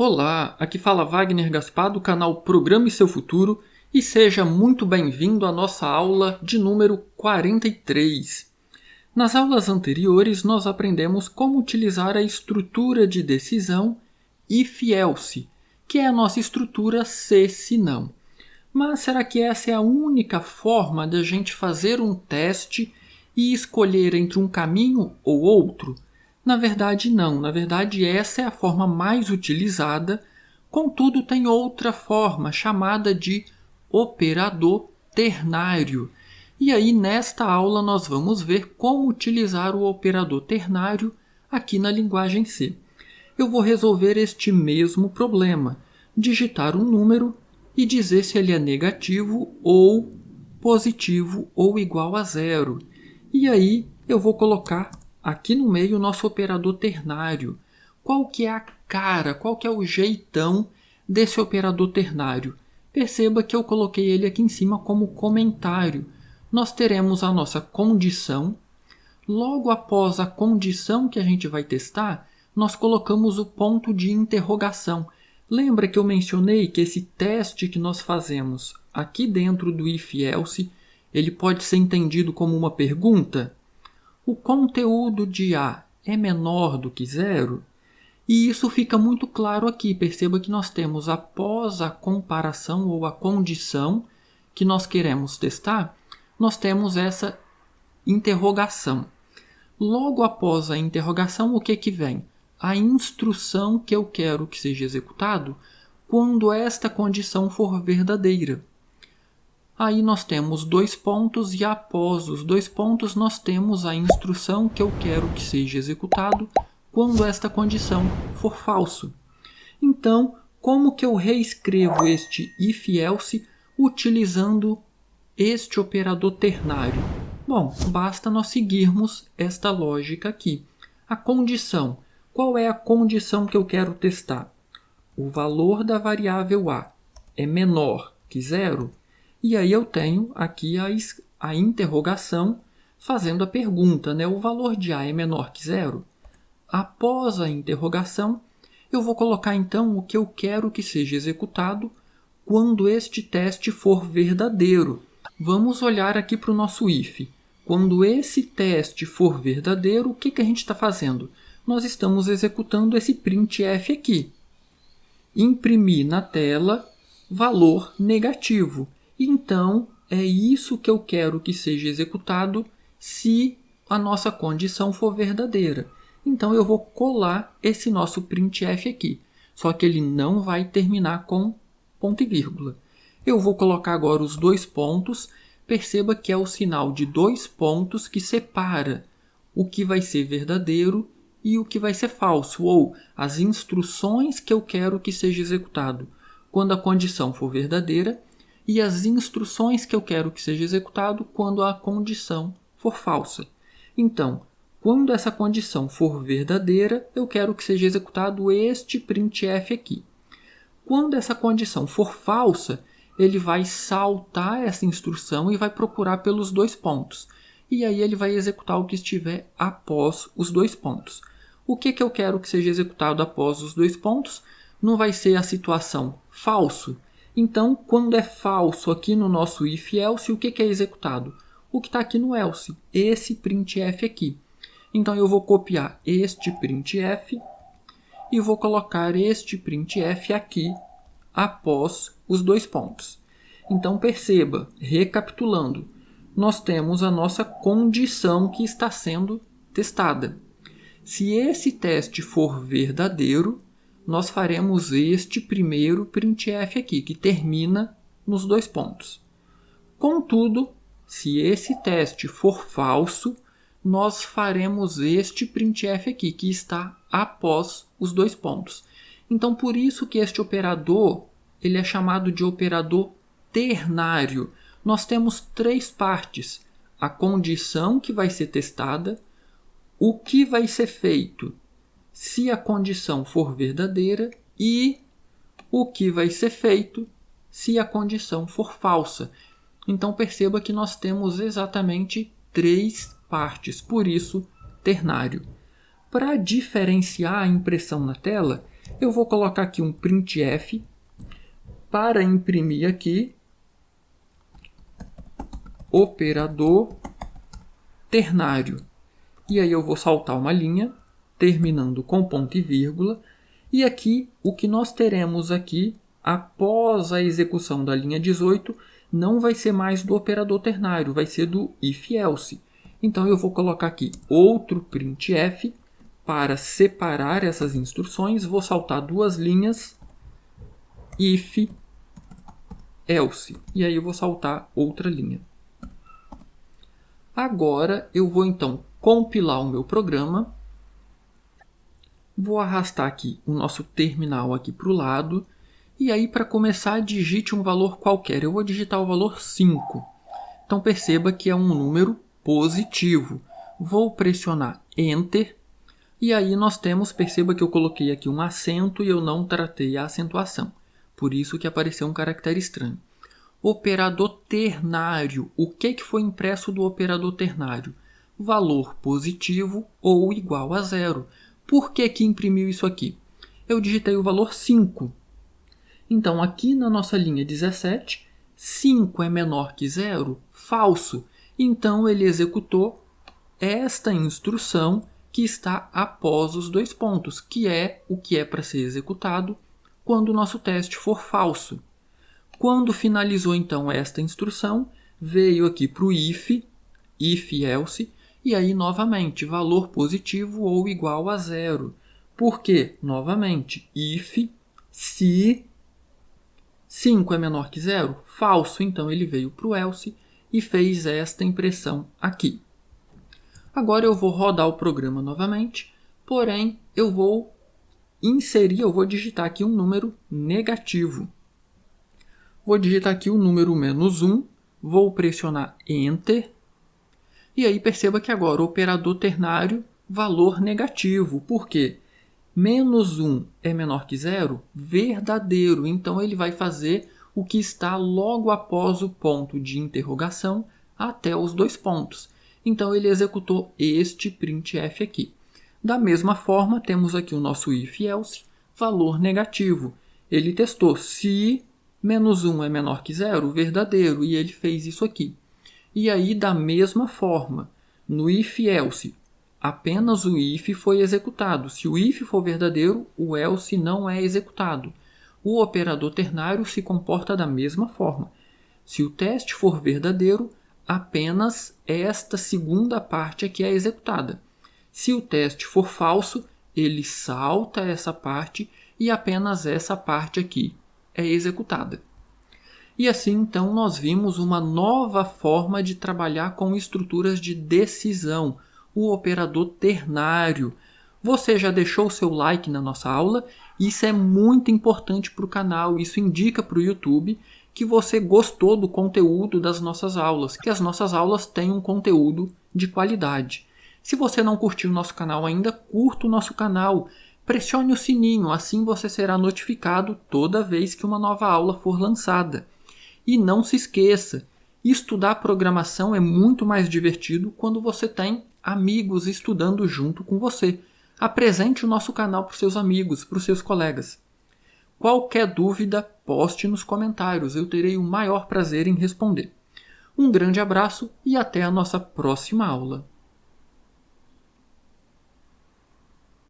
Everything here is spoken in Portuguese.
Olá, aqui fala Wagner Gaspar do canal Programe Seu Futuro e seja muito bem-vindo à nossa aula de número 43. Nas aulas anteriores nós aprendemos como utilizar a estrutura de decisão if-else, que é a nossa estrutura se não. Mas será que essa é a única forma de a gente fazer um teste e escolher entre um caminho ou outro? Na verdade, não. Na verdade, essa é a forma mais utilizada. Contudo, tem outra forma, chamada de operador ternário. E aí, nesta aula, nós vamos ver como utilizar o operador ternário aqui na linguagem C. Eu vou resolver este mesmo problema, digitar um número e dizer se ele é negativo ou positivo ou igual a zero. E aí, eu vou colocar aqui no meio o nosso operador ternário. Qual que é a cara, qual que é o jeitão desse operador ternário? Perceba que eu coloquei ele aqui em cima como comentário. Nós teremos a nossa condição. Logo após a condição que a gente vai testar, nós colocamos o ponto de interrogação. Lembra que eu mencionei que esse teste que nós fazemos aqui dentro do if-else, ele pode ser entendido como uma pergunta? O conteúdo de A é menor do que zero? E isso fica muito claro aqui. Perceba que nós temos, após a comparação ou a condição que nós queremos testar, nós temos essa interrogação. Logo após a interrogação, o que vem? A instrução que eu quero que seja executado quando esta condição for verdadeira. Aí nós temos dois pontos e após os dois pontos nós temos a instrução que eu quero que seja executado quando esta condição for falso. Então, como que eu reescrevo este if-else utilizando este operador ternário? Bom, basta nós seguirmos esta lógica aqui. A condição. Qual é a condição que eu quero testar? O valor da variável A é menor que zero? E aí eu tenho aqui a interrogação fazendo a pergunta, né? O valor de A é menor que zero? Após a interrogação, eu vou colocar então o que eu quero que seja executado quando este teste for verdadeiro. Vamos olhar aqui para o nosso if. Quando esse teste for verdadeiro, o que a gente está fazendo? Nós estamos executando esse printf aqui. Imprimir na tela valor negativo. Então, é isso que eu quero que seja executado se a nossa condição for verdadeira. Então, eu vou colar esse nosso printf aqui. Só que ele não vai terminar com ponto e vírgula. Eu vou colocar agora os dois pontos. Perceba que é o sinal de dois pontos que separa o que vai ser verdadeiro e o que vai ser falso, ou as instruções que eu quero que seja executado quando a condição for verdadeira e as instruções que eu quero que seja executado quando a condição for falsa. Então, quando essa condição for verdadeira, eu quero que seja executado este printf aqui. Quando essa condição for falsa, ele vai saltar essa instrução e vai procurar pelos dois pontos. E aí ele vai executar o que estiver após os dois pontos. O que eu quero que seja executado após os dois pontos? Não vai ser a situação falso? Então, quando é falso aqui no nosso if-else, o que é executado? O que está aqui no else, esse printf aqui. Então, eu vou copiar este printf e vou colocar este printf aqui após os dois pontos. Então, perceba, recapitulando, nós temos a nossa condição que está sendo testada. Se esse teste for verdadeiro, nós faremos este primeiro printf aqui, que termina nos dois pontos. Contudo, se esse teste for falso, nós faremos este printf aqui, que está após os dois pontos. Então, por isso que este operador ele é chamado de operador ternário. Nós temos três partes. A condição que vai ser testada, o que vai ser feito se a condição for verdadeira e o que vai ser feito se a condição for falsa. Então perceba que nós temos exatamente três partes, por isso ternário. Para diferenciar a impressão na tela, Eu vou colocar aqui um printf para imprimir aqui operador ternário. E aí eu vou saltar uma linha, terminando com ponto e vírgula. E aqui, o que nós teremos aqui, após a execução da linha 18, não vai ser mais do operador ternário, vai ser do if-else. Então eu vou colocar aqui outro printf para separar essas instruções. Vou saltar duas linhas, if-else. E aí eu vou saltar outra linha. Agora eu vou então compilar o meu programa. Vou arrastar aqui o nosso terminal aqui para o lado. E aí, para começar, digite um valor qualquer. Eu vou digitar o valor 5. Então perceba que é um número positivo. Vou pressionar Enter. E aí nós temos, perceba que eu coloquei aqui um acento e eu não tratei a acentuação. Por isso que apareceu um caractere estranho. Operador ternário. O que foi impresso do operador ternário? Valor positivo ou igual a zero. Por que imprimiu isso aqui? Eu digitei o valor 5. Então, aqui na nossa linha 17, 5 é menor que zero? Falso. Então, ele executou esta instrução que está após os dois pontos, que é o que é para ser executado quando o nosso teste for falso. Quando finalizou, então, esta instrução, veio aqui para o if-else, e aí, novamente, valor positivo ou igual a zero. Por quê? Novamente, if, se 5 é menor que zero, falso, então ele veio para o else e fez esta impressão aqui. Agora eu vou rodar o programa novamente, porém eu vou digitar aqui um número negativo. Vou digitar aqui o número -1, vou pressionar Enter, e aí perceba que agora o operador ternário, valor negativo. Por quê? -1 é menor que zero? Verdadeiro. Então ele vai fazer o que está logo após o ponto de interrogação até os dois pontos. Então ele executou este printf aqui. Da mesma forma, temos aqui o nosso if-else, valor negativo. Ele testou se -1 é menor que zero, verdadeiro, e ele fez isso aqui. E aí, da mesma forma, no if-else, apenas o if foi executado. Se o if for verdadeiro, o else não é executado. O operador ternário se comporta da mesma forma. Se o teste for verdadeiro, apenas esta segunda parte aqui é executada. Se o teste for falso, ele salta essa parte e apenas essa parte aqui é executada. E assim, então, nós vimos uma nova forma de trabalhar com estruturas de decisão, o operador ternário. Você já deixou o seu like na nossa aula? Isso é muito importante para o canal, isso indica para o YouTube que você gostou do conteúdo das nossas aulas, que as nossas aulas têm um conteúdo de qualidade. Se você não curtiu o nosso canal ainda, curta o nosso canal. Pressione o sininho, assim você será notificado toda vez que uma nova aula for lançada. E não se esqueça, estudar programação é muito mais divertido quando você tem amigos estudando junto com você. Apresente o nosso canal para os seus amigos, para os seus colegas. Qualquer dúvida, poste nos comentários, eu terei o maior prazer em responder. Um grande abraço e até a nossa próxima aula.